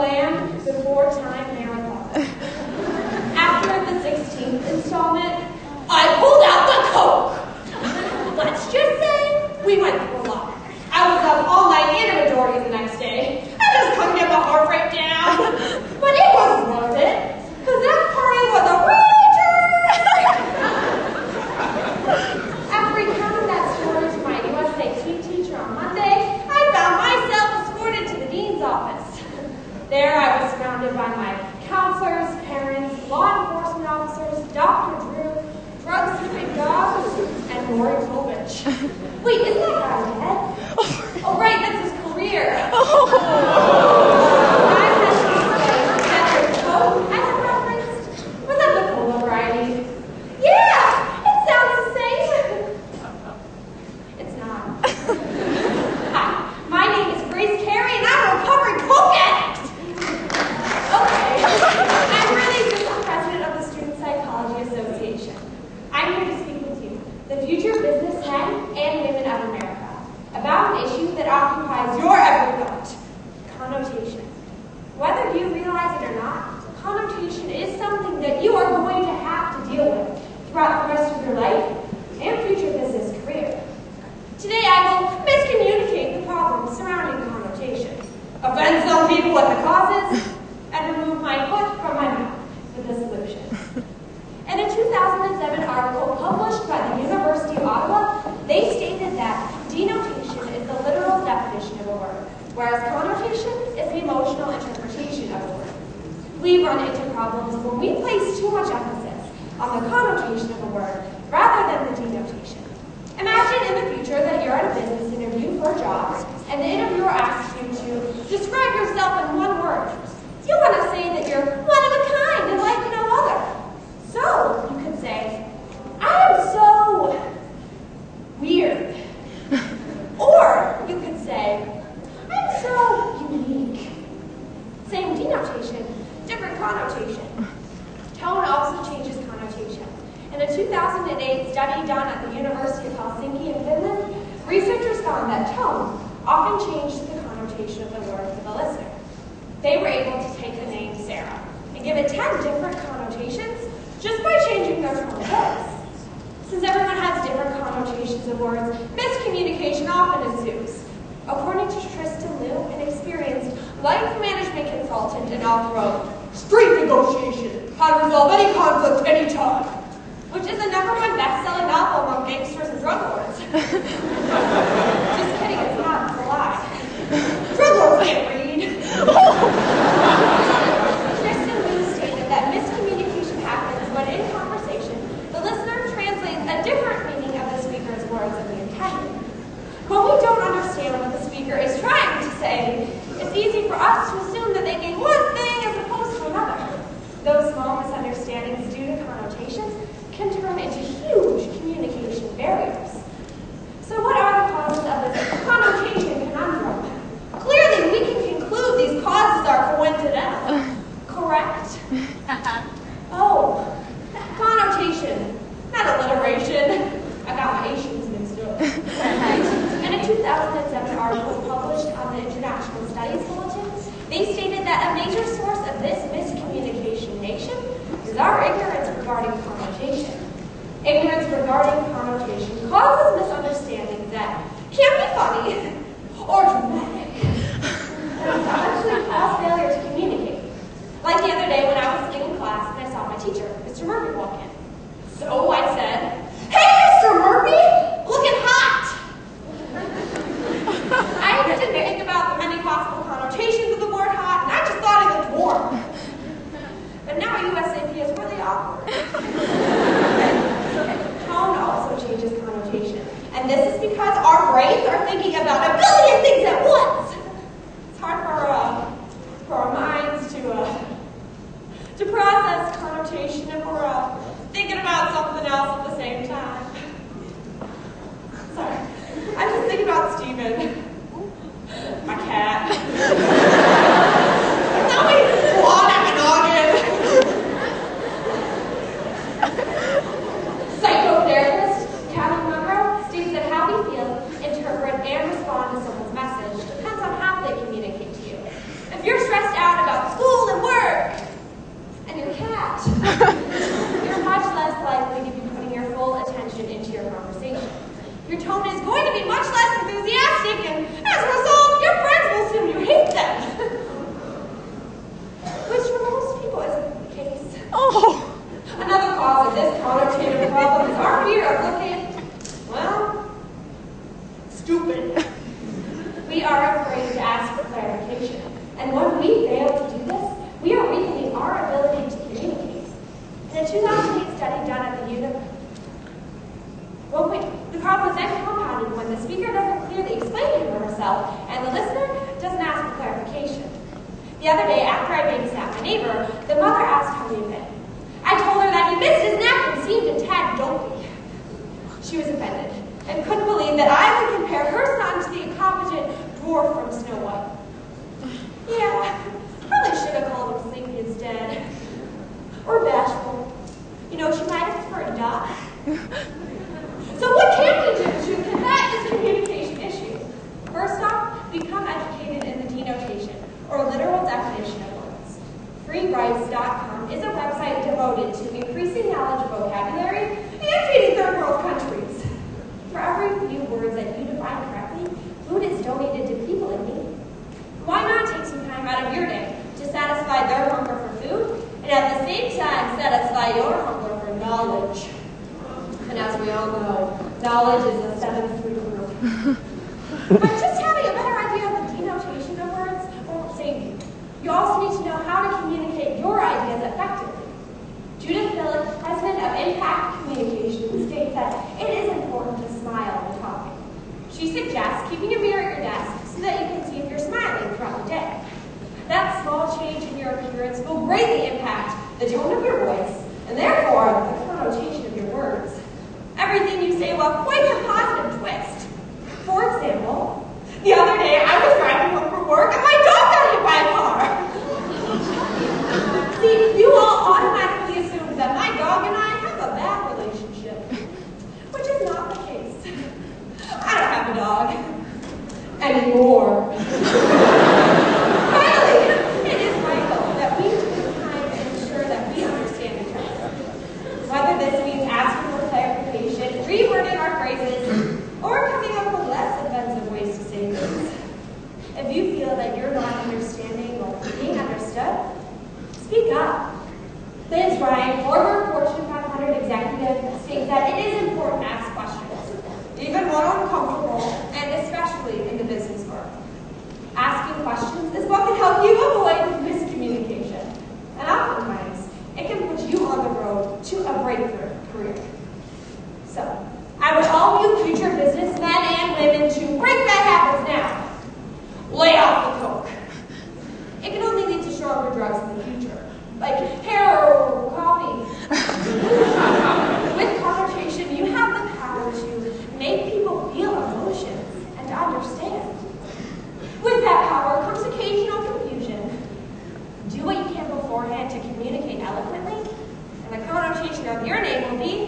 Land Before Time Marathon. After the 16th installment, I pulled out the Coke. Let's just say we went through a lot. I was up all night and a majority of the next day. I just couldn't get my heart rate down. But it was worth it, because that party was a rager. After recounting that story to my USAT teacher on Monday, I found myself escorted to the dean's office. There I was surrounded by my counselors, parents, law enforcement officers, Dr. Drew, drug-sniffing dogs, and Lori Kovich. Wait, isn't that guy dead? Oh, right, that's his career. I had to say that their Coke I had referenced was of the cola variety. Yeah, it sounds the same. It's not. Hi, my name is Grace Carey, and I'm a recovering Coke addict. Okay, I'm really just the president of the Student Psychology Association. I'm here to speak with you, the future businessmen and women of America, about an issue that occupies your every thought, connotation. Whether you realize it or not, connotation is something that you are going to have to deal with throughout the rest of your life and future business career. Today I will miscommunicate the problems surrounding connotation, offend some people with the causes, and remove my foot from my mouth with the solution. In a 2007 article published by the University of Ottawa, they stated that denotation is the literal definition of a word, whereas connotation is the emotional interpretation of a word. We run into problems when we place too much emphasis on the connotation of a word rather than the denotation. Imagine in the future that you're at a business interview for a job, and the interviewer asks you to describe yourself in one word. You want to say that you're one of a kind and like no other. So, you could say, I am so weird. Or you could say, I'm so unique. Same denotation, different connotation. Tone also changes connotation. In a 2008 study done at the University of Helsinki in Finland, researchers found that tone often changed the connotation of the word for the listener. They were able to take the name Sarah and give it 10 different connotations just by changing their tone of voice. Since everyone has different connotations of words, miscommunication often ensues. According to Tristan Liu, an experienced life management consultant and author of Street Negotiation, How to Resolve Any Conflict Anytime, which is a #1 best-selling novel among gangsters and drug lords. Just kidding, it's not, it's a lie. Drug lords can't read. Tristan Liu stated that miscommunication happens when in conversation, the listener translates a different meaning of the speaker's words than the intended. When we don't understand what the speaker is trying to say, it's easy for us to assume that they mean one thing as opposed to another. Those small misunderstandings due to connotations can turn into huge communication barriers. So what are the causes of this connotation conundrum? Clearly, we can conclude these causes are coincidental. Correct? Oh, connotation, not alliteration. I got my Asians mixed up. In a 2007 article published on the International Studies Bulletin, they stated that a major source of this miscommunication nation is our ignorance regarding connotation. Ignorance regarding connotation causes misunderstandings that can be funny or dramatic, and actually cause failure to communicate. Like the other day when I was sitting in class and I saw my teacher, Mr. Murphy, walk in. So I said, "Hey, Mr. Murphy, looking hot." I didn't think about the many possible connotations of the word hot, and I just thought it looked warm. But now USAP is really awkward. Tone also changes connotation. And this is because our brains are thinking about a billion things at once. we fail to do this, we are weakening our ability to communicate. In a 2008 study done at the the problem is then compounded when the speaker doesn't clearly explain him or herself, and the listener doesn't ask for clarification. The other day, after I babysat my neighbor, the mother asked how he had been. I told her that he missed his nap and seemed a tad dopey. She was offended and couldn't believe that I would compare her son to the incompetent dwarf from Snow White. Yeah, probably should have called him sleepy instead. Or bashful. You know, she might have preferred dog. So what can we do to combat this communication issue? First off, become educated in the denotation, or literal definition of words. Freerights.com is a website devoted to increasing knowledge of vocabulary and feeding third world countries. For every few words that you define correctly, food is donated to people in need. Why not take some time out of your day to satisfy their hunger for food, and at the same time satisfy your hunger for knowledge? And as we all know, knowledge is a seventh root. But just having a better idea of the denotation of words won't save you. You also need to know how to communicate your ideas effectively. Judith Phillips, president of Impact Communication, states that it is important to smile when talking. She suggests keeping a mirror at your desk so that you can see if you're smiling throughout the day. That small change in your appearance will greatly impact the tone of your voice, and therefore the connotation of your words. Everything you say will have quite a positive twist. For example, the other day I was driving home from work and my dog got hit by a car. See, you all automatically assume that my dog and I have a bad relationship, which is not the case. I don't have a dog anymore. Finally, it is vital that we take time to ensure that we understand each other. Whether this means asking for clarification, rewording our phrases, or coming up with less offensive ways to say things. If you feel that you're not understanding or being understood, speak up. Liz Ryan, former Fortune 500 executive, states that it is important to ask questions, even when uncomfortable, and especially in the business world. Asking questions is what can help you avoid miscommunication, and oftentimes, it can put you on the road to a breakthrough career. So, I would call you future businessmen and women to break bad habits now. Lay off the coke. It can only lead to stronger drugs in the future, like heroin or coffee. With connotation, you have the power to make people feel emotions and to understand. With that power comes occasional confusion. Do what you can beforehand to communicate eloquently, and the connotation of your name will be